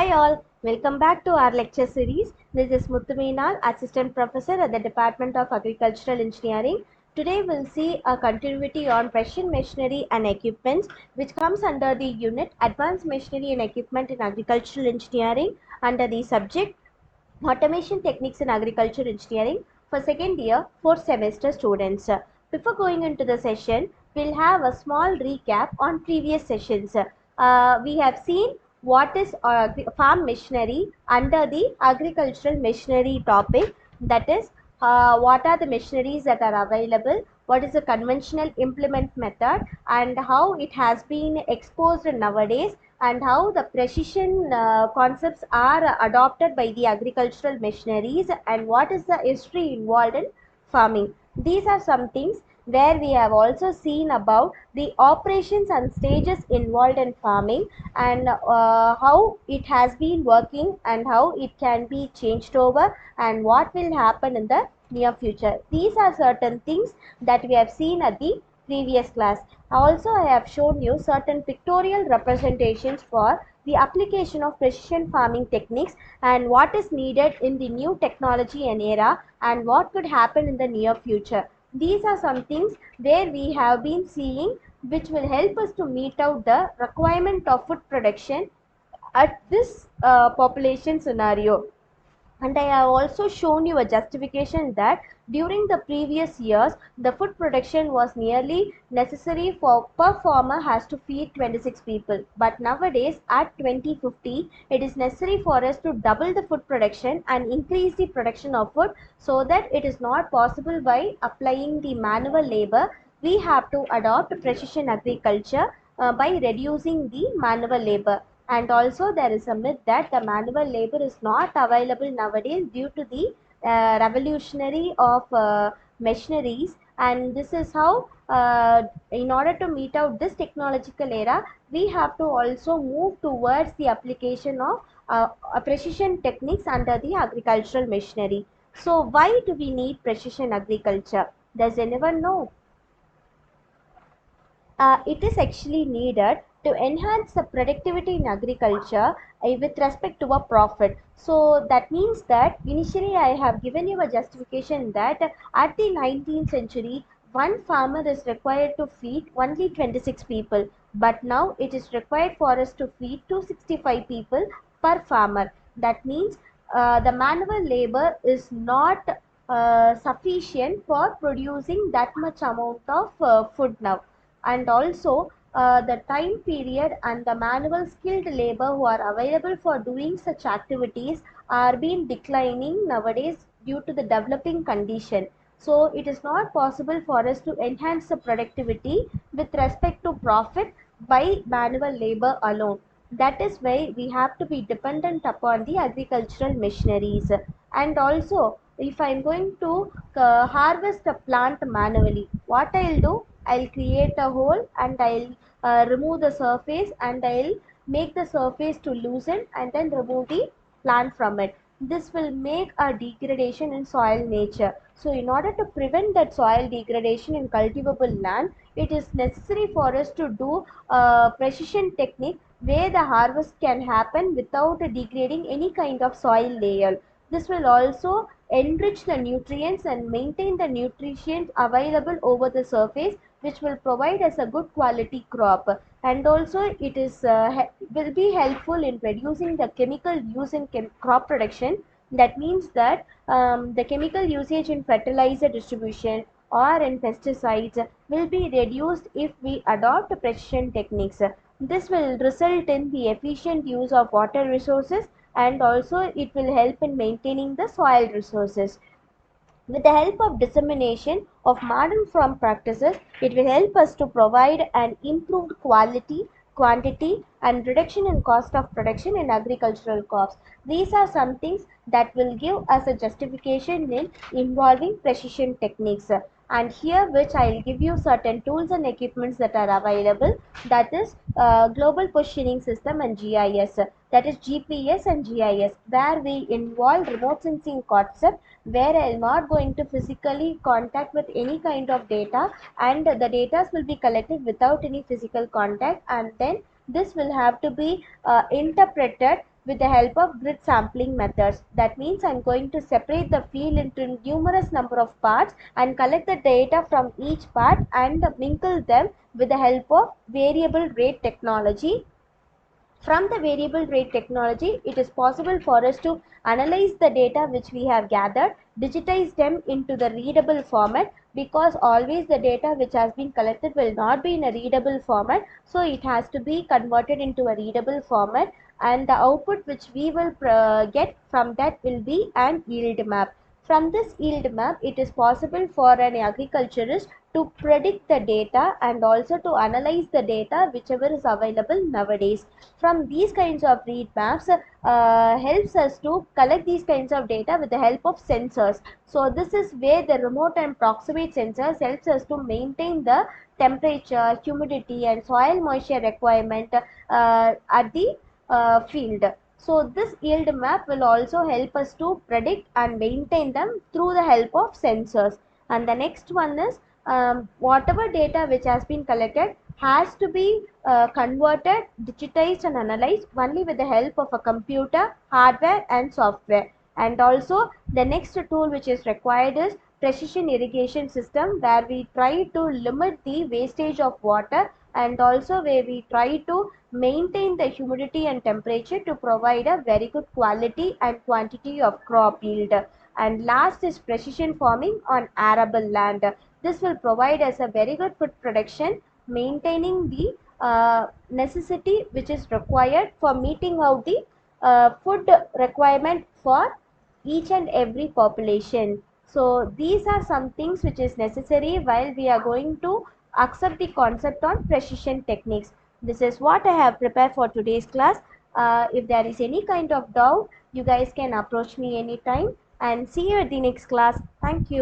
Hi all, welcome back to our lecture series. This is Muthuminal, Assistant Professor at the Department of Agricultural Engineering. Today we'll see a continuity on precision machinery and equipments, which comes under the unit Advanced Machinery and Equipment in Agricultural Engineering under the subject Automation Techniques in Agriculture Engineering for second year, fourth semester students. Before going into the session, we'll have a small recap on previous sessions. We have seen what is farm machinery under the agricultural machinery topic, that is what are the machineries that are available, what is the conventional implement method and how it has been exposed nowadays, and how the precision concepts are adopted by the agricultural machineries, and what is the history involved in farming. These are some things where we have also seen about the operations and stages involved in farming, and how it has been working and how it can be changed over and what will happen in the near future. These are certain things that we have seen at the previous class. Also, I have shown you certain pictorial representations for the application of precision farming techniques and what is needed in the new technology and era and what could happen in the near future. These are some things where we have been seeing which will help us to meet out the requirement of food production at this population scenario. And I have also shown you a justification that during the previous years, the food production was nearly necessary for per farmer has to feed 26 people. But nowadays at 2050, it is necessary for us to double the food production and increase the production of food, so that it is not possible by applying the manual labor. We have to adopt precision agriculture by reducing the manual labor. And also there is a myth that the manual labor is not available nowadays due to the revolutionary of machineries, and this is how in order to meet out this technological era, we have to also move towards the application of precision techniques under the agricultural machinery. So why do we need precision agriculture? Does anyone know? It is actually needed to enhance the productivity in agriculture with respect to a profit. So that means that initially I have given you a justification that at the 19th century, one farmer is required to feed only 26 people, but now it is required for us to feed 265 people per farmer. That means the manual labor is not sufficient for producing that much amount of food now. And also the time period and the manual skilled labor who are available for doing such activities are being declining nowadays due to the developing condition. So it is not possible for us to enhance the productivity with respect to profit by manual labor alone. That is why we have to be dependent upon the agricultural machineries. And also, if I am going to harvest a plant manually, what I will do, I'll create a hole and I'll remove the surface and I'll make the surface to loosen and then remove the plant from it. This will make a degradation in soil nature. So in order to prevent that soil degradation in cultivable land, it is necessary for us to do a precision technique where the harvest can happen without degrading any kind of soil layer. This will also enrich the nutrients and maintain the nutrients available over the surface, which will provide us a good quality crop. And also it is will be helpful in reducing the chemical use in crop production. That means that the chemical usage in fertilizer distribution or in pesticides will be reduced if we adopt precision techniques. This will result in the efficient use of water resources, and also it will help in maintaining the soil resources. With the help of dissemination of modern farm practices, it will help us to provide an improved quality, quantity, and reduction in cost of production in agricultural crops. These are some things that will give us a justification in involving precision techniques. And here which I will give you certain tools and equipments that are available, that is global positioning system and GIS, that is GPS and GIS, where we involve remote sensing concept, where I am not going to physically contact with any kind of data, and the data will be collected without any physical contact, and then this will have to be interpreted with the help of grid sampling methods. That means I'm going to separate the field into numerous number of parts and collect the data from each part and mingle them with the help of variable rate technology. From the variable rate technology, it is possible for us to analyze the data which we have gathered, digitize them into the readable format, because always the data which has been collected will not be in a readable format. So it has to be converted into a readable format, and the output which we will get from that will be an yield map. From this yield map, it is possible for an agriculturist to predict the data and also to analyze the data whichever is available nowadays. From these kinds of read maps helps us to collect these kinds of data with the help of sensors. So this is where the remote and proximate sensors helps us to maintain the temperature, humidity and soil moisture requirement at the field. So this yield map will also help us to predict and maintain them through the help of sensors. And the next one is whatever data which has been collected has to be converted, digitized and analyzed only with the help of a computer, hardware and software. And also the next tool which is required is precision irrigation system, where we try to limit the wastage of water and also where we try to maintain the humidity and temperature to provide a very good quality and quantity of crop yield. And last is precision farming on arable land. This will provide us a very good food production, maintaining the necessity which is required for meeting out the food requirement for each and every population. So these are some things which is necessary while we are going to accept the concept on precision techniques. This is what I have prepared for today's class. If there is any kind of doubt, you guys can approach me anytime, and see you at the next class. Thank you.